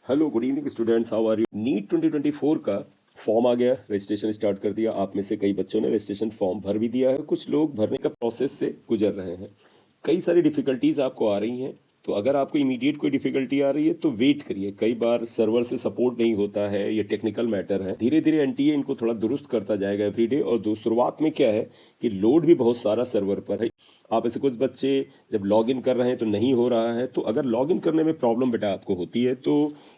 Hello good evening students, how are you. NEET 2024 का form आ गया, registration start कर दिया। आप में से कई बच्चों ने रजिस्ट्रेशन फॉर्म भर भी दिया है, कुछ लोग भरने का प्रोसेस से गुजर रहे हैं। कई सारी डिफ़िकल्टीज़ आपको आ रही हैं, तो अगर आपको इमीडिएट कोई डिफ़िकल्टी आ रही है तो वेट करिए। कई बार सर्वर से सपोर्ट नहीं होता है, ये टेक्निकल मैटर है। धीरे धीरे एनटीए इनको थोड़ा दुरुस्त करता जाएगा एवरीडे। और शुरुआत में क्या है कि लोड भी बहुत सारा सर्वर पर है। आप ऐसे कुछ बच्चे जब लॉग इन कर रहे हैं तो नहीं हो रहा है, तो अगर लॉग इन करने में प्रॉब्लम बेटा आपको होती है तो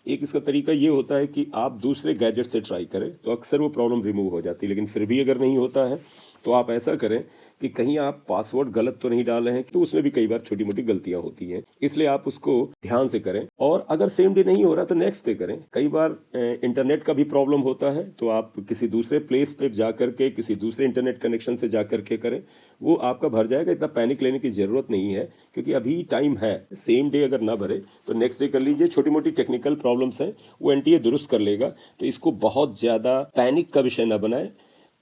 एक इसका तरीका ये होता है कि आप दूसरे गैजेट से ट्राई करें, तो अक्सर वो प्रॉब्लम रिमूव हो जाती है। लेकिन फिर भी अगर नहीं होता है तो आप ऐसा करें कि कहीं आप पासवर्ड गलत तो नहीं डाल रहे हैं, तो उसमें भी कई बार छोटी मोटी गलतियां होती हैं, इसलिए आप उसको ध्यान से करें। और अगर सेम डे नहीं हो रहा तो नेक्स्ट डे करें। कई बार इंटरनेट का भी प्रॉब्लम होता है, तो आप किसी दूसरे प्लेस पे जा करके किसी दूसरे इंटरनेट कनेक्शन से जा करके करें, वो आपका भर जाएगा। इतना पैनिक लेने की ज़रूरत नहीं है, क्योंकि अभी टाइम है। सेम डे अगर ना भरे तो नेक्स्ट डे कर लीजिए। छोटी मोटी टेक्निकल प्रॉब्लम्स हैं, वो एनटीए दुरुस्त कर लेगा, तो इसको बहुत ज़्यादा पैनिक का विषय ना बनाएं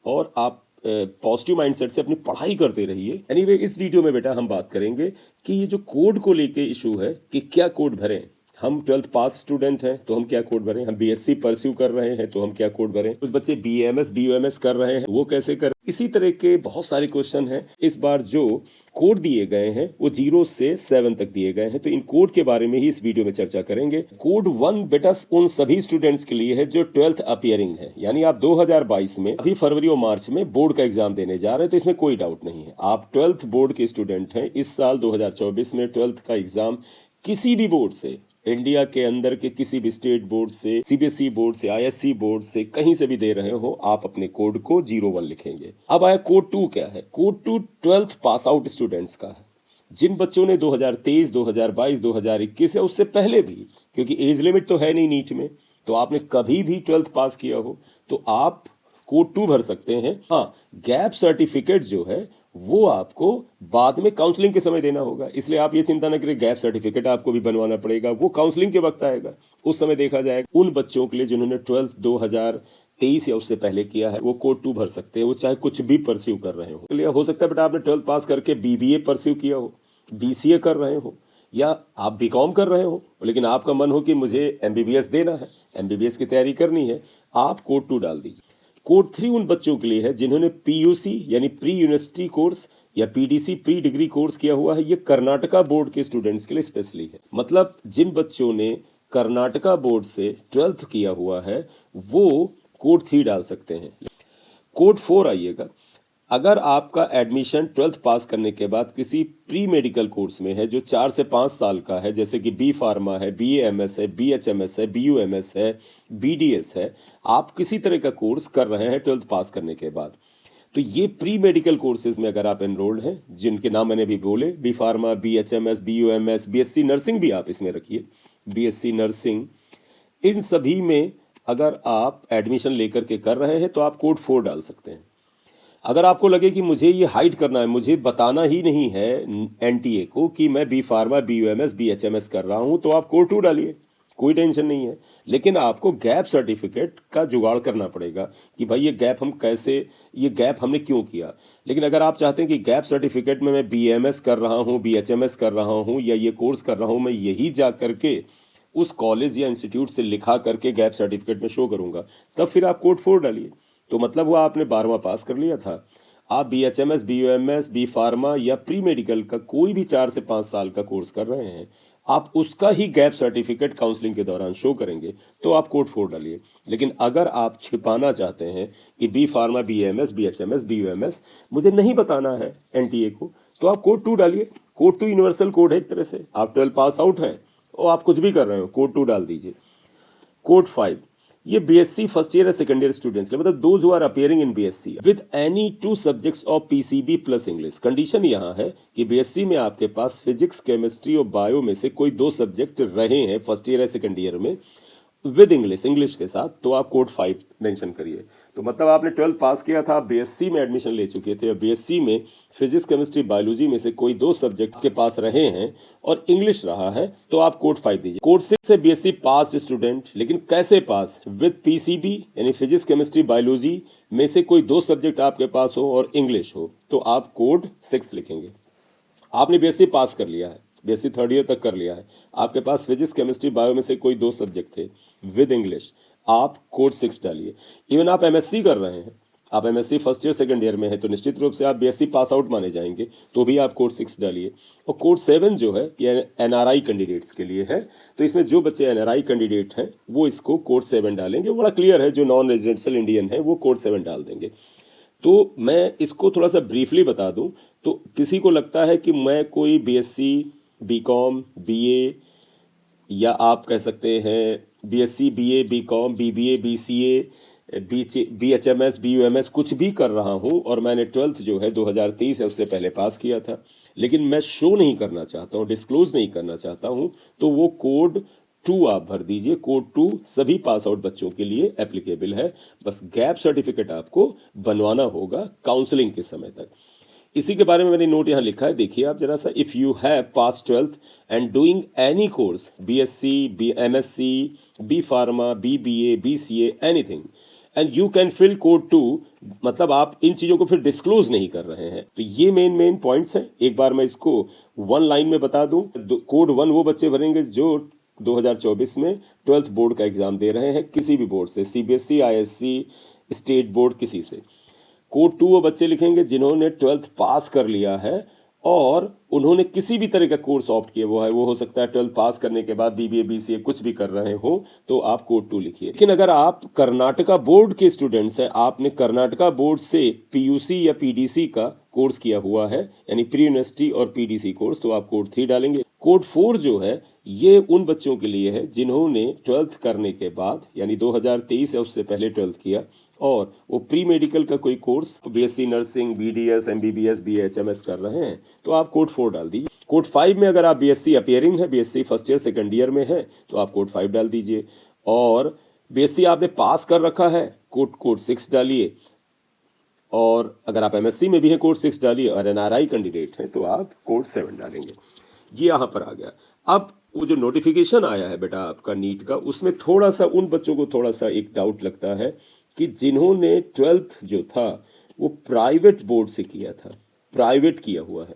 और आप पॉजिटिव माइंडसेट से अपनी पढ़ाई करते रहिए। एनीवे, इस वीडियो में बेटा हम बात करेंगे कि ये जो कोड को लेके इशू है कि क्या कोड भरें। हम 12th पास स्टूडेंट हैं तो हम क्या कोड भरें, हम बीएससी परस्यू कर रहे हैं तो हम क्या कोड भरें, कुछ बच्चे बीएमएस बीयूएमएस कर रहे हैं वो कैसे करें। इसी तरह के बहुत सारे क्वेश्चन हैं। इस बार जो कोड दिए गए हैं वो 0 से 7 तक दिए गए हैं, तो इन कोड के बारे में ही इस वीडियो में चर्चा करेंगे। कोड 1 बेटा उन सभी स्टूडेंट्स के लिए है जो 12th अपियरिंग है, यानी आप 2022 में अभी फरवरी और मार्च में बोर्ड का एग्जाम देने जा रहे हैं, तो इसमें कोई डाउट नहीं है। आप 12th बोर्ड के स्टूडेंट हैं। इस साल 2024 में 12th का एग्जाम किसी भी बोर्ड से, इंडिया के अंदर के किसी भी स्टेट बोर्ड से, सीबीएसई बोर्ड से, आईएससी बोर्ड से, कहीं से भी दे रहे हो, आप अपने कोड को 01 लिखेंगे। अब आया कोड 2 क्या है। Code 2 12th pass out students का है। जिन बच्चों ने 2023, 2022, 2021 या उससे पहले भी, क्योंकि एज लिमिट तो है नहीं नीट में, तो आपने कभी भी 12th पास किया हो तो आप कोड 2 भर सकते हैं। हाँ, गैप सर्टिफिकेट जो है वो आपको बाद में काउंसलिंग के समय देना होगा, इसलिए आप ये चिंता न करें। गैप सर्टिफिकेट आपको भी बनवाना पड़ेगा, वो काउंसलिंग के वक्त आएगा, उस समय देखा जाएगा। उन बच्चों के लिए जिन्होंने 12th 2023 या उससे पहले किया है वो कोड 2 भर सकते हैं, वो चाहे कुछ भी परस्यू कर रहे हो। हो सकता है बेटा आपने 12th पास करके बीबीए परस्यू किया हो, बीसीए कर रहे हो, या आप बीकॉम कर रहे हो, लेकिन आपका मन हो कि मुझे एमबीबीएस देना है, एमबीबीएस की तैयारी करनी है, आप कोड 2 डाल दीजिए। कोड 3 उन बच्चों के लिए है जिन्होंने पीयूसी यानी प्री यूनिवर्सिटी कोर्स या पीडीसी प्री डिग्री कोर्स किया हुआ है। ये कर्नाटका बोर्ड के स्टूडेंट्स के लिए स्पेशली है। मतलब जिन बच्चों ने कर्नाटका बोर्ड से 12th किया हुआ है वो कोड 3 डाल सकते हैं। कोड 4 आइएगा। अगर आपका एडमिशन 12th पास करने के बाद किसी प्री मेडिकल कोर्स में है जो 4 से 5 साल का है, जैसे कि बी फार्मा है, बीएएमएस है, बीएचएमएस है, बीयूएमएस है, बीडीएस है, आप किसी तरह का कोर्स कर रहे हैं 12th पास करने के बाद, तो ये प्री मेडिकल कोर्सेज में अगर आप एनरोल्ड हैं, जिनके नाम मैंने भी बोले, B pharma, BHMS, BUMS, BSc nursing भी आप इसमें रखिए, बीएससी नर्सिंग, इन सभी में अगर आप एडमिशन लेकर के कर रहे हैं तो आप कोड 4 डाल सकते हैं। अगर आपको लगे कि मुझे ये हाइड करना है, मुझे बताना ही नहीं है एनटीए को कि मैं बी फार्मा, बीयूएमएस, बीएचएमएस कर रहा हूं, तो आप कोड 2 डालिए, कोई टेंशन नहीं है। लेकिन आपको गैप सर्टिफिकेट का जुगाड़ करना पड़ेगा कि भाई ये गैप हम कैसे, ये गैप हमने क्यों किया। लेकिन अगर आप चाहते हैं कि गैप सर्टिफिकेट में मैं बीएमएस कर रहा हूँ, बीएचएमएस कर रहा हूँ, या ये कोर्स कर रहा हूँ, मैं यही जा करके उस कॉलेज या इंस्टीट्यूट से लिखा करके गैप सर्टिफिकेट में शो करूंगा, तब फिर आप कोड 4 डालिए। तो मतलब हुआ आपने 12वां पास कर लिया था, आप बीएचएमएस, बीयूएमएस, बी फार्मा या प्री मेडिकल का कोई भी 4 से 5 साल का कोर्स कर रहे हैं, आप उसका ही गैप सर्टिफिकेट काउंसलिंग के दौरान शो करेंगे, तो आप कोड 4 डालिए। लेकिन अगर आप छिपाना चाहते हैं कि B pharma, BMS, BHMS, BUMS मुझे नहीं बताना है एनटीए को, तो आप कोड 2 डालिए। कोड 2 यूनिवर्सल कोड है एक तरह से। आप 12 पास आउट हैं और आप कुछ भी कर रहे हो, कोड 2 डाल दीजिए। कोड 5 ये बीएससी फर्स्ट ईयर या सेकंड ईयर स्टूडेंट्स के, मतलब those who are appearing in BSc with any 2 subjects of PCB plus English. Condition यहाँ है कि बीएससी में आपके पास फिजिक्स, केमिस्ट्री और बायो में से कोई 2 सब्जेक्ट रहे हैं फर्स्ट ईयर या सेकंड ईयर में विद इंग्लिश के साथ, तो आप कोड 5 मेंशन करिए। तो मतलब आपने 12th पास किया था, बीएससी में एडमिशन ले चुके थे, और बीएससी में फिजिक्स, केमिस्ट्री, बायोलॉजी में से कोई 2 सब्जेक्ट के पास रहे हैं और इंग्लिश रहा है, तो आप कोड 5 दीजिए। कोड 6 से बीएससी पास स्टूडेंट, लेकिन कैसे पास, विद पीसीबी यानी फिजिक्स, केमिस्ट्री, बायोलॉजी में से कोई 2 सब्जेक्ट आपके पास हो और इंग्लिश हो, तो आप कोड 6 लिखेंगे। आपने बीएससी पास कर लिया है, बीएससी थर्ड ईयर तक कर लिया है, आपके पास फिजिक्स केमिस्ट्री बायो में से कोई 2 सब्जेक्ट थे विद इंग्लिश, आप कोड 6 डालिए। इवन आप एमएससी कर रहे हैं, आप MSc first year second year में है, तो निश्चित रूप से आप बीएससी पास आउट माने जाएंगे, तो भी आप कोड 6 डालिए। और कोड 7 जो है ये एनआरआई कैंडिडेट्स के लिए है, तो इसमें जो बच्चे एनआरआई कैंडिडेट हैं वो इसको कोड 7 डालेंगे। बड़ा क्लियर है, जो नॉन रेजिडेंशियल इंडियन है वो कोड 7 डाल देंगे। तो मैं इसको थोड़ा सा ब्रीफली बता दूं, तो किसी को लगता है कि मैं कोई बीएससी, बीकॉम, बीए, या आप कह सकते हैं BSc, BA, BCom, BBA, BCA, BHMS, BUMS कुछ भी कर रहा हूं और मैंने 12th जो है 2023 है उससे पहले पास किया था, लेकिन मैं शो नहीं करना चाहता हूं, डिस्क्लोज नहीं करना चाहता हूं, तो वो कोड 2 आप भर दीजिए। कोड 2 सभी पास आउट बच्चों के लिए एप्लीकेबल है, बस गैप सर्टिफिकेट आपको बनवाना होगा काउंसलिंग के समय तक। इसी के बारे में मैंने नोट यहाँ लिखा है, देखिए आप जरा सा। If you have pass 12th and doing any course, BSc, MSc, B pharma, BBA, BCA, anything, and you can fill code 2, मतलब आप इन चीज़ों को फिर डिस्क्लोज नहीं कर रहे हैं। तो ये मेन पॉइंट्स हैं। एक बार मैं इसको 1 लाइन में बता दूं। कोड 1 वो बच्चे भरेंगे जो 2024 में 12th बोर्ड का एग्जाम दे रहे हैं, किसी भी बोर्ड से, सीबीएसई, आईएससी, स्टेट बोर्ड, किसी से। कोड 2 वो बच्चे लिखेंगे जिन्होंने 12th पास कर लिया है और उन्होंने किसी भी तरह का कोर्स ऑप्ट किया हुआ है, वो हो सकता है 12th पास करने के बाद बीबीए, बीसीए कुछ भी कर रहे हो, तो आप कोड 2 लिखिए। लेकिन अगर आप कर्नाटका बोर्ड के स्टूडेंट्स हैं, आपने कर्नाटका बोर्ड से पीयूसी या पीडीसी का कोर्स किया हुआ है, यानी प्री यूनिवर्सिटी और पीडीसी कोर्स, तो आप कोड 3 डालेंगे। कोड 4 जो है ये उन बच्चों के लिए है जिन्होंने 12th करने के बाद, यानी 2023 या उससे पहले 12th किया और वो प्री मेडिकल का कोई course, BSc nursing, BDS, MBBS, BHMS कर रहे हैं, तो आप कोड 4 डाल दीजिए। कोड 5 में अगर आप बीएससी अपीयरिंग है, BSc first year second year में है, तो आप कोड 5 डाल दीजिए। और बीएससी आपने पास कर रखा है, कोड 6 डालिए। और अगर आप एमएससी में भी हैं, कोड 6 डालिए। और एनआरआई कैंडिडेट हैं तो आप कोड 7 डालेंगे। ये यहाँ पर आ गया। अब वो जो नोटिफिकेशन आया है बेटा आपका नीट का, उसमें थोड़ा सा उन बच्चों को थोड़ा सा एक डाउट लगता है कि जिन्होंने 12th जो था वो प्राइवेट बोर्ड से किया था, प्राइवेट किया हुआ है,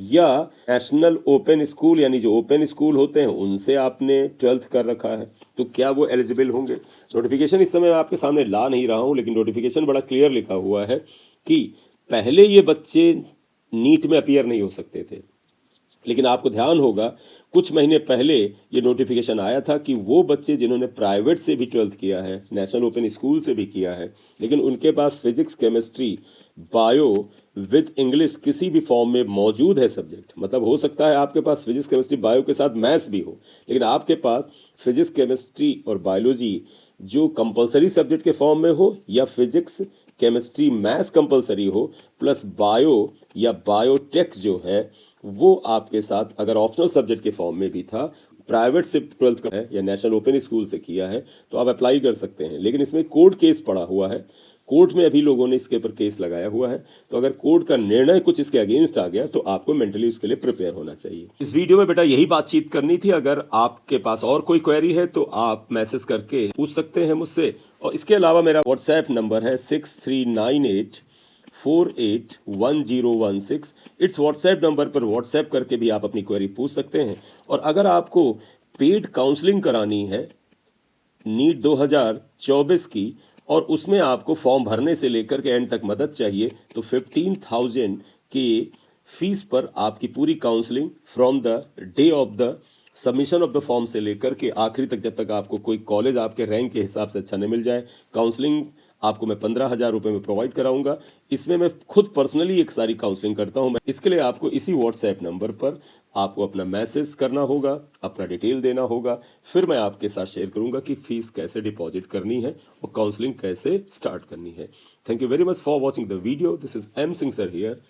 या नेशनल ओपन स्कूल, यानी जो ओपन स्कूल होते हैं उनसे आपने 12th कर रखा है, तो क्या वो एलिजिबल होंगे। नोटिफिकेशन इस समय मैं आपके सामने ला नहीं रहा हूं, लेकिन नोटिफिकेशन बड़ा क्लियर लिखा हुआ है कि पहले ये बच्चे नीट में अपीयर नहीं हो सकते थे, लेकिन आपको ध्यान होगा कुछ महीने पहले ये नोटिफिकेशन आया था कि वो बच्चे जिन्होंने प्राइवेट से भी 12th किया है, नेशनल ओपन स्कूल से भी किया है, लेकिन उनके पास physics, chemistry, bio with English किसी भी फॉर्म में मौजूद है सब्जेक्ट, मतलब हो सकता है आपके पास फिजिक्स, केमिस्ट्री, बायो के साथ मैथ्स भी हो, लेकिन आपके पास फिजिक्स, केमिस्ट्री और बायोलॉजी जो कंपलसरी सब्जेक्ट के फॉर्म में हो, या फिजिक्स, केमिस्ट्री, मैथ्स कंपलसरी हो, प्लस बायो या बायोटेक जो है वो आपके साथ अगर ऑप्शनल सब्जेक्ट के फॉर्म में भी था, प्राइवेट से 12th का है या नेशनल ओपन स्कूल से किया है, तो आप अप्लाई कर सकते हैं। लेकिन इसमें कोर्ट केस पड़ा हुआ है, कोर्ट में अभी लोगों ने इसके ऊपर केस लगाया हुआ है, तो अगर कोर्ट का निर्णय कुछ इसके अगेंस्ट आ गया तो आपको मेंटली उसके लिए प्रिपेयर होना चाहिए। इस वीडियो में बेटा यही बातचीत करनी थी। अगर आपके पास और कोई क्वेरी है तो आप मैसेज करके पूछ सकते हैं मुझसे। और इसके अलावा मेरा व्हाट्सएप नंबर है 6398481016। इट्स व्हाट्सएप नंबर पर व्हाट्सएप करके भी आप अपनी क्वेरी पूछ सकते हैं। और अगर आपको पेड काउंसलिंग करानी है नीट 2024 की, और उसमें आपको फॉर्म भरने से लेकर के एंड तक मदद चाहिए, तो 15,000 के फीस पर आपकी पूरी counselling from the day of the submission of the form से लेकर के आखिरी तक, जब तक आपको कोई कॉलेज आपके रैंक के हिसाब से अच्छा नहीं मिल जाए, काउंसलिंग आपको मैं 15,000 रुपये में प्रोवाइड कराऊंगा। इसमें मैं खुद पर्सनली एक सारी काउंसलिंग करता हूं। इसके लिए आपको इसी व्हाट्सएप नंबर पर आपको अपना मैसेज करना होगा, अपना डिटेल देना होगा, फिर मैं आपके साथ शेयर करूंगा कि फीस कैसे डिपॉजिट करनी है और काउंसलिंग कैसे स्टार्ट करनी है। Thank you very much for watching the video. This is M Singh sir here.